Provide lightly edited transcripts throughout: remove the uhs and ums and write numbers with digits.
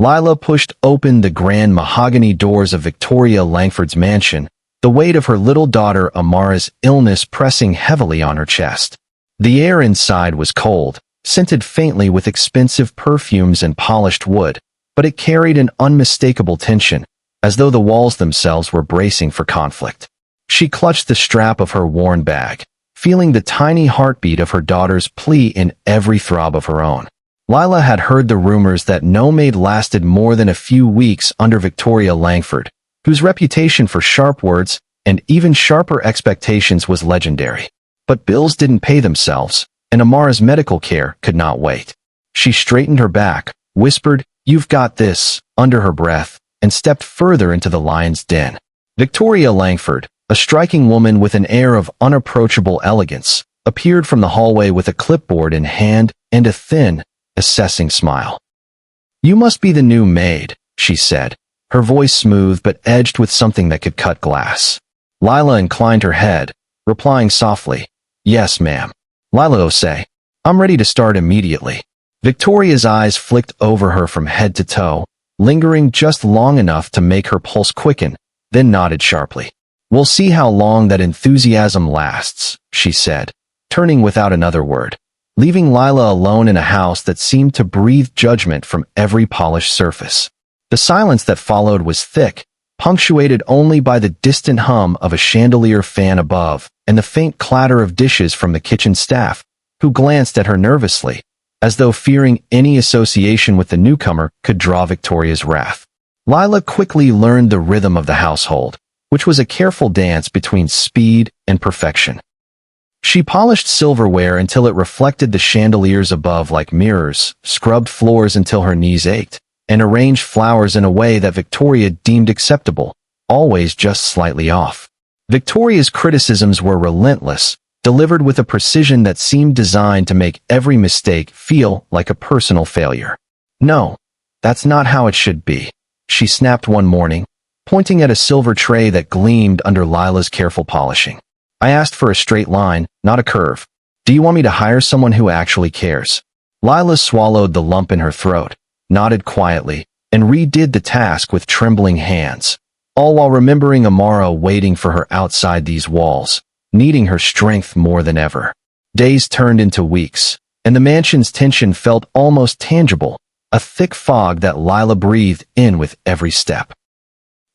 Lila pushed open the grand mahogany doors of Victoria Langford's mansion, the weight of her little daughter Amara's illness pressing heavily on her chest. The air inside was cold, scented faintly with expensive perfumes and polished wood, but it carried an unmistakable tension, as though the walls themselves were bracing for conflict. She clutched the strap of her worn bag, feeling the tiny heartbeat of her daughter's plea in every throb of her own. Lila had heard the rumors that no maid lasted more than a few weeks under Victoria Langford, whose reputation for sharp words and even sharper expectations was legendary. But bills didn't pay themselves, and Amara's medical care could not wait. She straightened her back, whispered, "You've got this," under her breath, and stepped further into the lion's den. Victoria Langford, a striking woman with an air of unapproachable elegance, appeared from the hallway with a clipboard in hand and a thin, assessing smile. "You must be the new maid," she said, her voice smooth but edged with something that could cut glass. Lila inclined her head, replying softly, "Yes, ma'am." "Lila say, I'm ready to start immediately." Victoria's eyes flicked over her from head to toe, lingering just long enough to make her pulse quicken, then nodded sharply. "We'll see how long that enthusiasm lasts," she said, turning without another word, leaving Lila alone in a house that seemed to breathe judgment from every polished surface. The silence that followed was thick, punctuated only by the distant hum of a chandelier fan above and the faint clatter of dishes from the kitchen staff, who glanced at her nervously, as though fearing any association with the newcomer could draw Victoria's wrath. Lila quickly learned the rhythm of the household, which was a careful dance between speed and perfection. She polished silverware until it reflected the chandeliers above like mirrors, scrubbed floors until her knees ached, and arranged flowers in a way that Victoria deemed acceptable, always just slightly off. Victoria's criticisms were relentless, delivered with a precision that seemed designed to make every mistake feel like a personal failure. "No, that's not how it should be," she snapped one morning, pointing at a silver tray that gleamed under Lila's careful polishing. "I asked for a straight line, not a curve. Do you want me to hire someone who actually cares?" Lila swallowed the lump in her throat, nodded quietly, and redid the task with trembling hands, all while remembering Amara waiting for her outside these walls, needing her strength more than ever. Days turned into weeks, and the mansion's tension felt almost tangible, a thick fog that Lila breathed in with every step.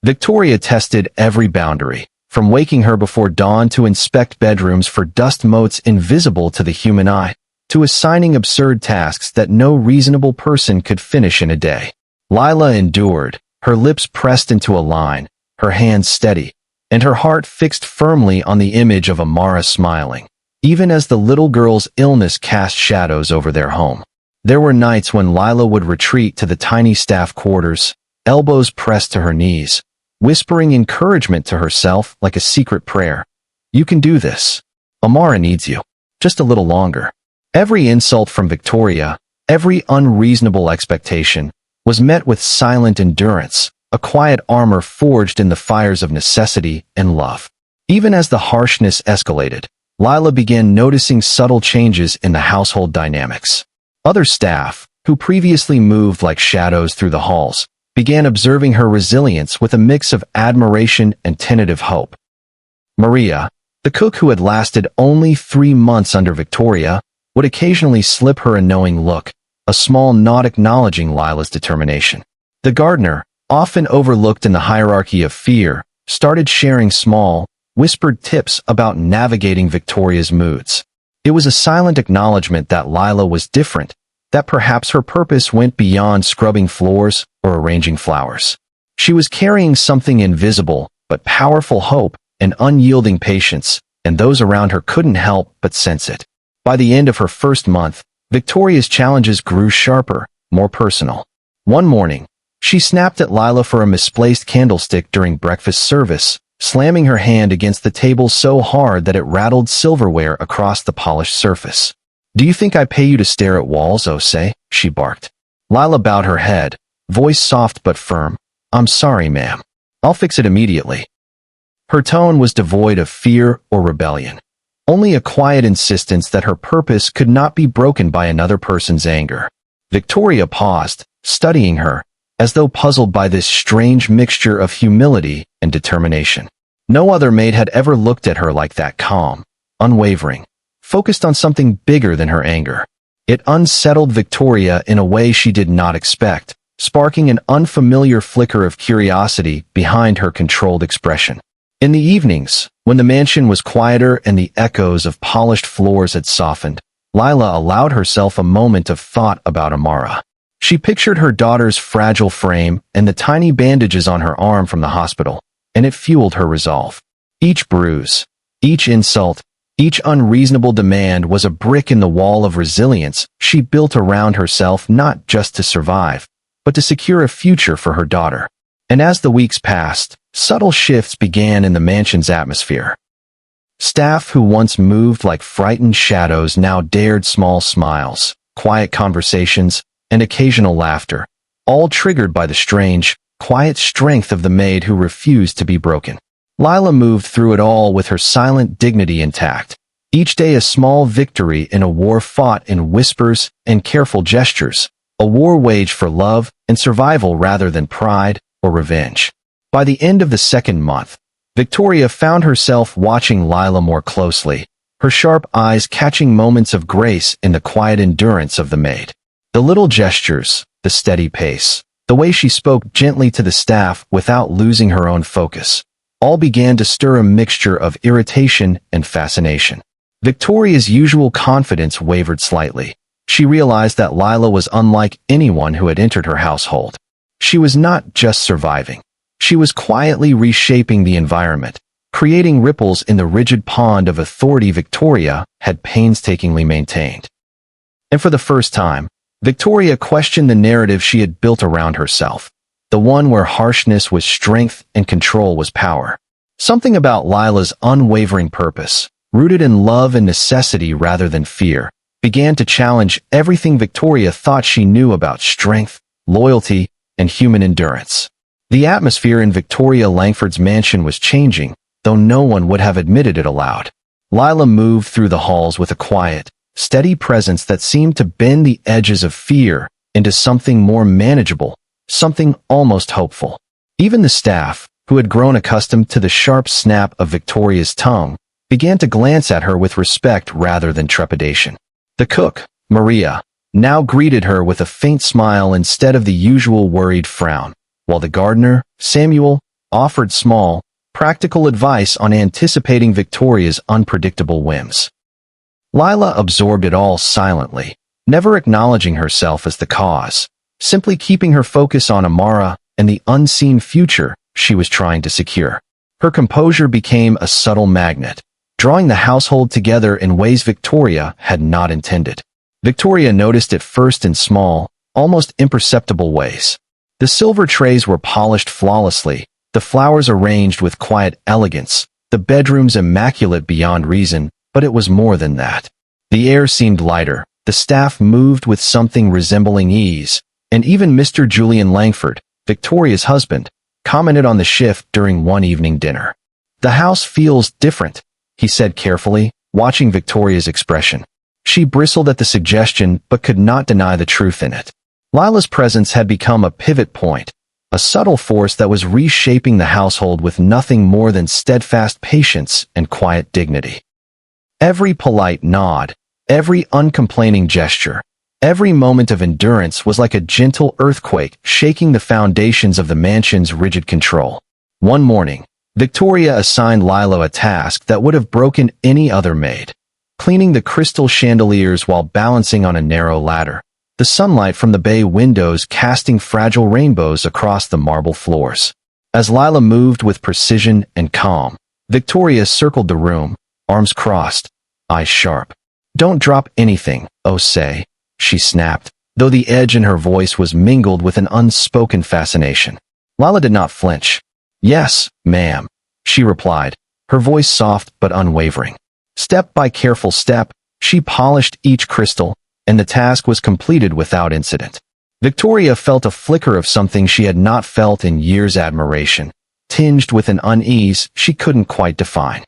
Victoria tested every boundary, from waking her before dawn to inspect bedrooms for dust motes invisible to the human eye, to assigning absurd tasks that no reasonable person could finish in a day. Lila endured, her lips pressed into a line, her hands steady, and her heart fixed firmly on the image of Amara smiling, even as the little girl's illness cast shadows over their home. There were nights when Lila would retreat to the tiny staff quarters, elbows pressed to her knees, whispering encouragement to herself like a secret prayer. "You can do this. Amara needs you. Just a little longer." Every insult from Victoria, every unreasonable expectation, was met with silent endurance, a quiet armor forged in the fires of necessity and love. Even as the harshness escalated, Lila began noticing subtle changes in the household dynamics. Other staff, who previously moved like shadows through the halls, began observing her resilience with a mix of admiration and tentative hope. Maria, the cook who had lasted only 3 months under Victoria, would occasionally slip her a knowing look, a small nod acknowledging Lila's determination. The gardener, often overlooked in the hierarchy of fear, started sharing small, whispered tips about navigating Victoria's moods. It was a silent acknowledgement that Lila was different, that perhaps her purpose went beyond scrubbing floors or arranging flowers. She was carrying something invisible, but powerful hope and unyielding patience, and those around her couldn't help but sense it. By the end of her first month, Victoria's challenges grew sharper, more personal. One morning, she snapped at Lila for a misplaced candlestick during breakfast service, slamming her hand against the table so hard that it rattled silverware across the polished surface. "Do you think I pay you to stare at walls, Osei?" she barked. Lila bowed her head, voice soft but firm. "I'm sorry, ma'am. I'll fix it immediately." Her tone was devoid of fear or rebellion, only a quiet insistence that her purpose could not be broken by another person's anger. Victoria paused, studying her, as though puzzled by this strange mixture of humility and determination. No other maid had ever looked at her like that, calm, unwavering, focused on something bigger than her anger. It unsettled Victoria in a way she did not expect, sparking an unfamiliar flicker of curiosity behind her controlled expression. In the evenings, when the mansion was quieter and the echoes of polished floors had softened, Lila allowed herself a moment of thought about Amara. She pictured her daughter's fragile frame and the tiny bandages on her arm from the hospital, and it fueled her resolve. Each bruise, each insult, each unreasonable demand was a brick in the wall of resilience she built around herself, not just to survive, but to secure a future for her daughter. And as the weeks passed, subtle shifts began in the mansion's atmosphere. Staff who once moved like frightened shadows now dared small smiles, quiet conversations, and occasional laughter, all triggered by the strange, quiet strength of the maid who refused to be broken. Lila moved through it all with her silent dignity intact, each day a small victory in a war fought in whispers and careful gestures, a war waged for love and survival rather than pride or revenge. By the end of the second month, Victoria found herself watching Lila more closely, her sharp eyes catching moments of grace in the quiet endurance of the maid. The little gestures, the steady pace, the way she spoke gently to the staff without losing her own focus, all began to stir a mixture of irritation and fascination. Victoria's usual confidence wavered slightly. She realized that Lila was unlike anyone who had entered her household. She was not just surviving. She was quietly reshaping the environment, creating ripples in the rigid pond of authority Victoria had painstakingly maintained. And for the first time, Victoria questioned the narrative she had built around herself, the one where harshness was strength and control was power. Something about Lila's unwavering purpose, rooted in love and necessity rather than fear, began to challenge everything Victoria thought she knew about strength, loyalty, and human endurance. The atmosphere in Victoria Langford's mansion was changing, though no one would have admitted it aloud. Lila moved through the halls with a quiet, steady presence that seemed to bend the edges of fear into something more manageable, something almost hopeful. Even the staff, who had grown accustomed to the sharp snap of Victoria's tongue, began to glance at her with respect rather than trepidation. The cook, Maria, now greeted her with a faint smile instead of the usual worried frown, while the gardener, Samuel, offered small, practical advice on anticipating Victoria's unpredictable whims. Lila absorbed it all silently, never acknowledging herself as the cause, simply keeping her focus on Amara and the unseen future she was trying to secure. Her composure became a subtle magnet, drawing the household together in ways Victoria had not intended. Victoria noticed it first in small, almost imperceptible ways. The silver trays were polished flawlessly, the flowers arranged with quiet elegance, the bedrooms immaculate beyond reason, but it was more than that. The air seemed lighter, the staff moved with something resembling ease, and even Mr. Julian Langford, Victoria's husband, commented on the shift during one evening dinner. "The house feels different," he said carefully, watching Victoria's expression. She bristled at the suggestion but could not deny the truth in it. Lila's presence had become a pivot point, a subtle force that was reshaping the household with nothing more than steadfast patience and quiet dignity. Every polite nod, every uncomplaining gesture, every moment of endurance was like a gentle earthquake shaking the foundations of the mansion's rigid control. One morning, Victoria assigned Lila a task that would have broken any other maid: cleaning the crystal chandeliers while balancing on a narrow ladder, the sunlight from the bay windows casting fragile rainbows across the marble floors. As Lila moved with precision and calm, Victoria circled the room, arms crossed, eyes sharp. "Don't drop anything, oh say," she snapped, though the edge in her voice was mingled with an unspoken fascination. Lila did not flinch. "Yes, ma'am," she replied, her voice soft but unwavering. Step by careful step, she polished each crystal, and the task was completed without incident. Victoria felt a flicker of something she had not felt in years: admiration, tinged with an unease she couldn't quite define.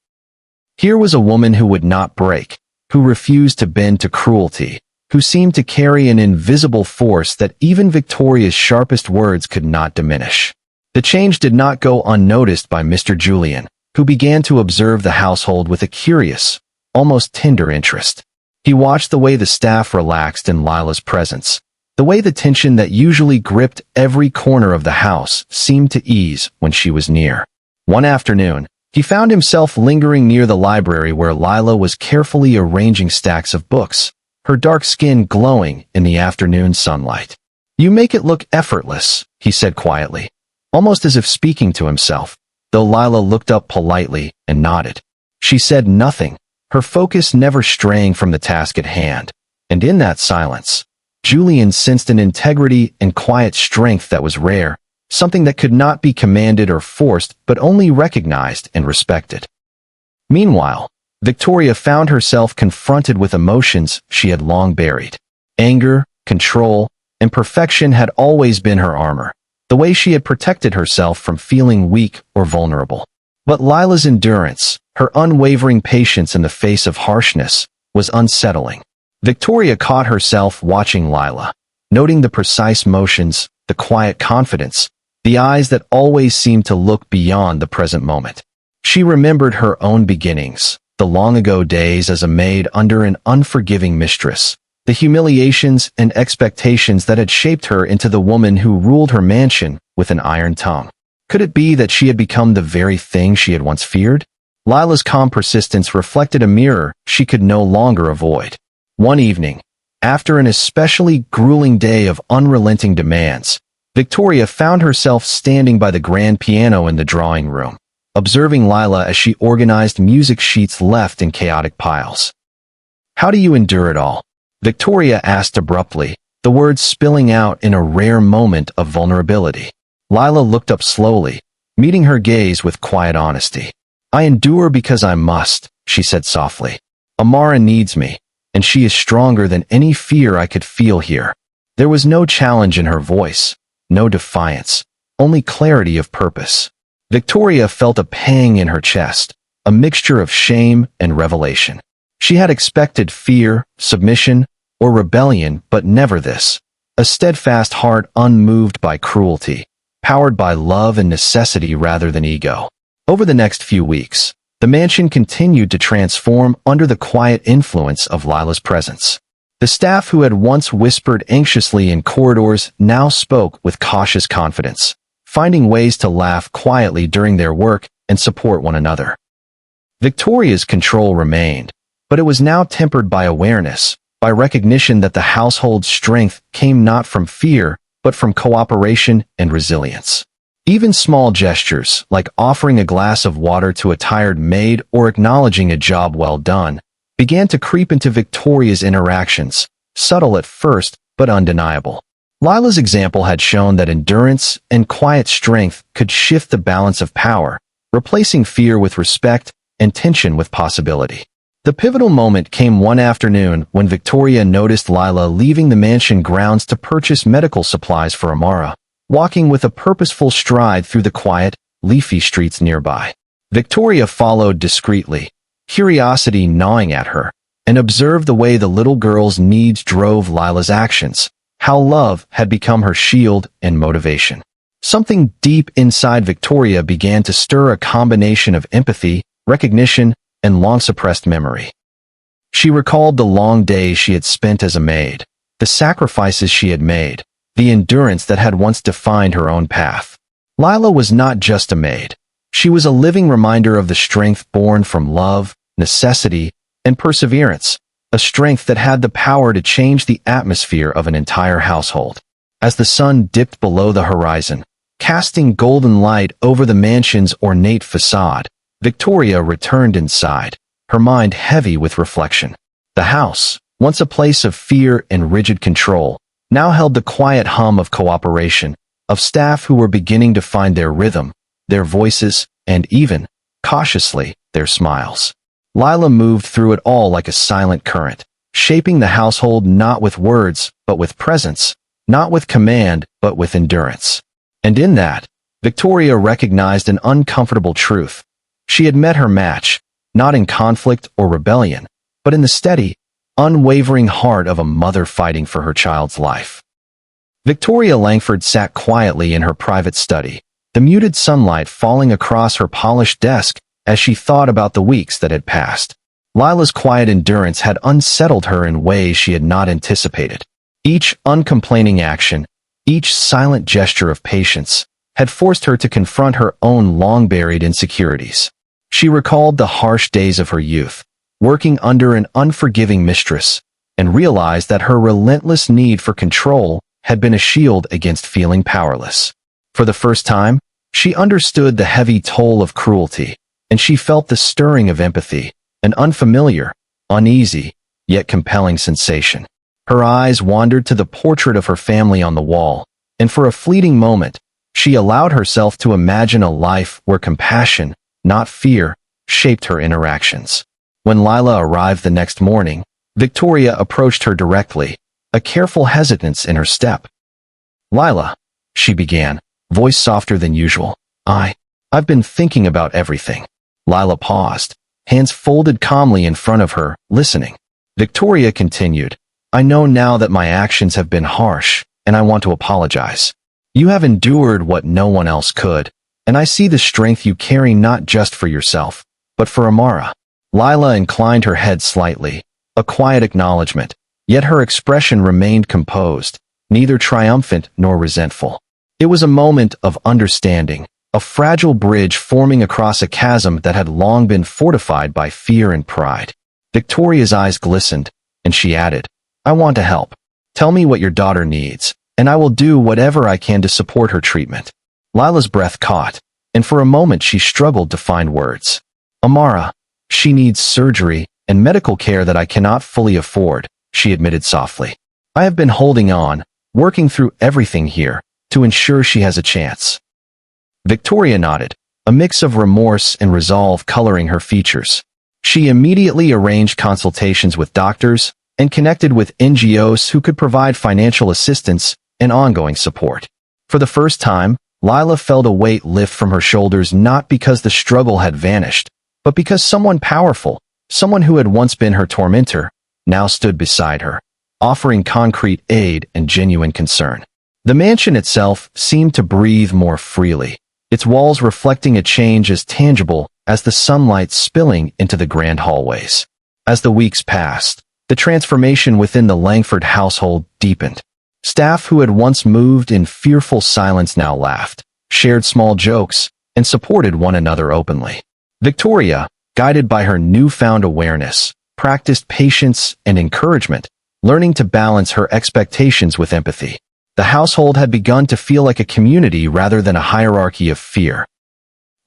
Here was a woman who would not break, who refused to bend to cruelty, who seemed to carry an invisible force that even Victoria's sharpest words could not diminish. The change did not go unnoticed by Mr. Julian, who began to observe the household with a curious, almost tender interest. He watched the way the staff relaxed in Lila's presence, the way the tension that usually gripped every corner of the house seemed to ease when she was near. One afternoon, he found himself lingering near the library where Lila was carefully arranging stacks of books, her dark skin glowing in the afternoon sunlight. "You make it look effortless," he said quietly, almost as if speaking to himself, though Lila looked up politely and nodded. She said nothing, her focus never straying from the task at hand, and in that silence, Julian sensed an integrity and quiet strength that was rare, something that could not be commanded or forced but only recognized and respected. Meanwhile, Victoria found herself confronted with emotions she had long buried. Anger, control, and perfection had always been her armor, the way she had protected herself from feeling weak or vulnerable. But Lila's endurance, her unwavering patience in the face of harshness, was unsettling. Victoria caught herself watching Lila, noting the precise motions, the quiet confidence, the eyes that always seemed to look beyond the present moment. She remembered her own beginnings, the long-ago days as a maid under an unforgiving mistress, the humiliations and expectations that had shaped her into the woman who ruled her mansion with an iron tongue. Could it be that she had become the very thing she had once feared? Lila's calm persistence reflected a mirror she could no longer avoid. One evening, after an especially grueling day of unrelenting demands, Victoria found herself standing by the grand piano in the drawing room, observing Lila as she organized music sheets left in chaotic piles. "How do you endure it all?" Victoria asked abruptly, the words spilling out in a rare moment of vulnerability. Lila looked up slowly, meeting her gaze with quiet honesty. "I endure because I must," she said softly. "Amara needs me, and she is stronger than any fear I could feel here." There was no challenge in her voice, no defiance, only clarity of purpose. Victoria felt a pang in her chest, a mixture of shame and revelation. She had expected fear, submission, or rebellion, but never this. A steadfast heart unmoved by cruelty, powered by love and necessity rather than ego. Over the next few weeks, the mansion continued to transform under the quiet influence of Lila's presence. The staff who had once whispered anxiously in corridors now spoke with cautious confidence, finding ways to laugh quietly during their work and support one another. Victoria's control remained, but it was now tempered by awareness, by recognition that the household's strength came not from fear, but from cooperation and resilience. Even small gestures, like offering a glass of water to a tired maid or acknowledging a job well done, began to creep into Victoria's interactions, subtle at first, but undeniable. Lila's example had shown that endurance and quiet strength could shift the balance of power, replacing fear with respect and tension with possibility. The pivotal moment came one afternoon when Victoria noticed Lila leaving the mansion grounds to purchase medical supplies for Amara, walking with a purposeful stride through the quiet, leafy streets nearby. Victoria followed discreetly, curiosity gnawing at her, and observed the way the little girl's needs drove Lila's actions, how love had become her shield and motivation. Something deep inside Victoria began to stir a combination of empathy, recognition, and long-suppressed memory. She recalled the long days she had spent as a maid, the sacrifices she had made, the endurance that had once defined her own path. Lila was not just a maid. She was a living reminder of the strength born from love, necessity, and perseverance, a strength that had the power to change the atmosphere of an entire household. As the sun dipped below the horizon, casting golden light over the mansion's ornate facade, Victoria returned inside, her mind heavy with reflection. The house, once a place of fear and rigid control, now held the quiet hum of cooperation, of staff who were beginning to find their rhythm, their voices, and even, cautiously, their smiles. Lila moved through it all like a silent current, shaping the household not with words, but with presence, not with command, but with endurance. And in that, Victoria recognized an uncomfortable truth. She had met her match, not in conflict or rebellion, but in the steady, unwavering heart of a mother fighting for her child's life. Victoria Langford sat quietly in her private study, the muted sunlight falling across her polished desk as she thought about the weeks that had passed. Lila's quiet endurance had unsettled her in ways she had not anticipated. Each uncomplaining action, each silent gesture of patience, had forced her to confront her own long-buried insecurities. She recalled the harsh days of her youth, working under an unforgiving mistress, and realized that her relentless need for control had been a shield against feeling powerless. For the first time, she understood the heavy toll of cruelty, and she felt the stirring of empathy, an unfamiliar, uneasy, yet compelling sensation. Her eyes wandered to the portrait of her family on the wall, and for a fleeting moment, she allowed herself to imagine a life where compassion, not fear, shaped her interactions. When Lila arrived the next morning, Victoria approached her directly, a careful hesitance in her step. "Lila," she began, voice softer than usual. I've been thinking about everything." Lila paused, hands folded calmly in front of her, listening. Victoria continued, "I know now that my actions have been harsh, and I want to apologize. You have endured what no one else could, and I see the strength you carry not just for yourself, but for Amara." Lila inclined her head slightly, a quiet acknowledgement, yet her expression remained composed, neither triumphant nor resentful. It was a moment of understanding, a fragile bridge forming across a chasm that had long been fortified by fear and pride. Victoria's eyes glistened, and she added, "I want to help. Tell me what your daughter needs, and I will do whatever I can to support her treatment." Lila's breath caught, and for a moment she struggled to find words. "Amara, she needs surgery and medical care that I cannot fully afford," she admitted softly. "I have been holding on, working through everything here, to ensure she has a chance." Victoria nodded, a mix of remorse and resolve coloring her features. She immediately arranged consultations with doctors and connected with NGOs who could provide financial assistance and ongoing support. For the first time, Lila felt a weight lift from her shoulders, not because the struggle had vanished, but because someone powerful, someone who had once been her tormentor, now stood beside her, offering concrete aid and genuine concern. The mansion itself seemed to breathe more freely, its walls reflecting a change as tangible as the sunlight spilling into the grand hallways. As the weeks passed, the transformation within the Langford household deepened. Staff who had once moved in fearful silence now laughed, shared small jokes, and supported one another openly. Victoria, guided by her newfound awareness, practiced patience and encouragement, learning to balance her expectations with empathy. The household had begun to feel like a community rather than a hierarchy of fear.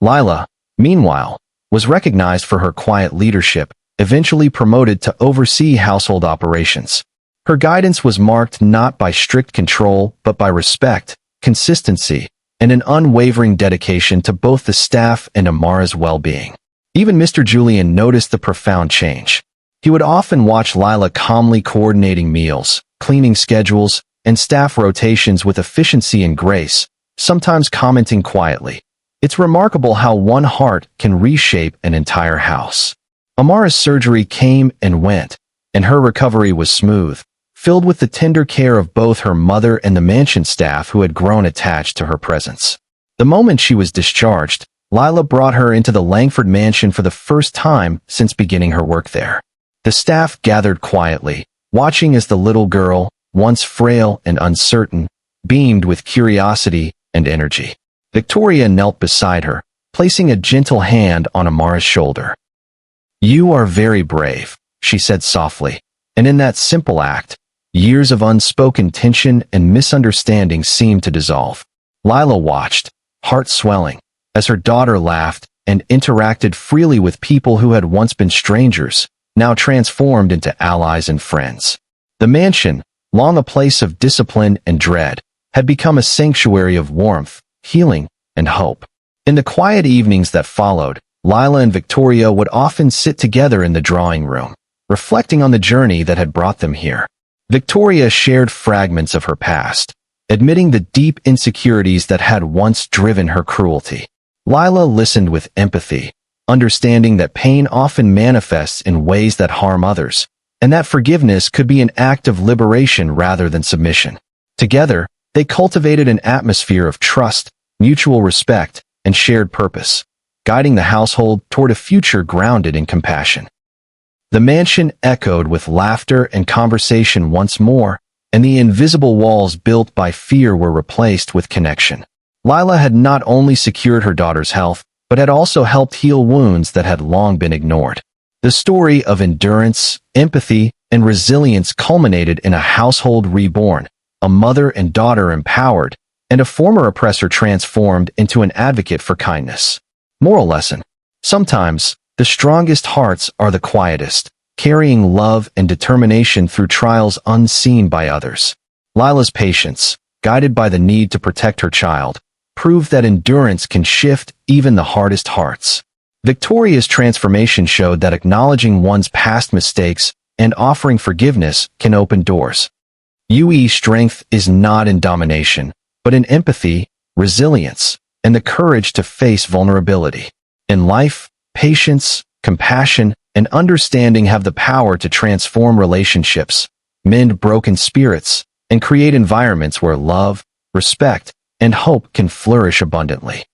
Lila, meanwhile, was recognized for her quiet leadership, eventually promoted to oversee household operations. Her guidance was marked not by strict control but by respect, consistency, and an unwavering dedication to both the staff and Amara's well-being. Even Mr. Julian noticed the profound change. He would often watch Lila calmly coordinating meals, cleaning schedules, and staff rotations with efficiency and grace, sometimes commenting quietly, "It's remarkable how one heart can reshape an entire house." Amara's surgery came and went, and her recovery was smooth, filled with the tender care of both her mother and the mansion staff who had grown attached to her presence. The moment she was discharged, Lila brought her into the Langford mansion for the first time since beginning her work there. The staff gathered quietly, watching as the little girl, once frail and uncertain, beamed with curiosity and energy. Victoria knelt beside her, placing a gentle hand on Amara's shoulder. "You are very brave," she said softly, and in that simple act, years of unspoken tension and misunderstanding seemed to dissolve. Lila watched, heart swelling, as her daughter laughed and interacted freely with people who had once been strangers, now transformed into allies and friends. The mansion, long a place of discipline and dread, had become a sanctuary of warmth, healing, and hope. In the quiet evenings that followed, Lila and Victoria would often sit together in the drawing room, reflecting on the journey that had brought them here. Victoria shared fragments of her past, admitting the deep insecurities that had once driven her cruelty. Lila listened with empathy, understanding that pain often manifests in ways that harm others, and that forgiveness could be an act of liberation rather than submission. Together, they cultivated an atmosphere of trust, mutual respect, and shared purpose, guiding the household toward a future grounded in compassion. The mansion echoed with laughter and conversation once more, and the invisible walls built by fear were replaced with connection. Lila had not only secured her daughter's health, but had also helped heal wounds that had long been ignored. The story of endurance, empathy, and resilience culminated in a household reborn, a mother and daughter empowered, and a former oppressor transformed into an advocate for kindness. Moral lesson: sometimes, the strongest hearts are the quietest, carrying love and determination through trials unseen by others. Lila's patience, guided by the need to protect her child, proved that endurance can shift even the hardest hearts. Victoria's transformation showed that acknowledging one's past mistakes and offering forgiveness can open doors. UE's strength is not in domination, but in empathy, resilience, and the courage to face vulnerability. In life, patience, compassion, and understanding have the power to transform relationships, mend broken spirits, and create environments where love, respect, and hope can flourish abundantly.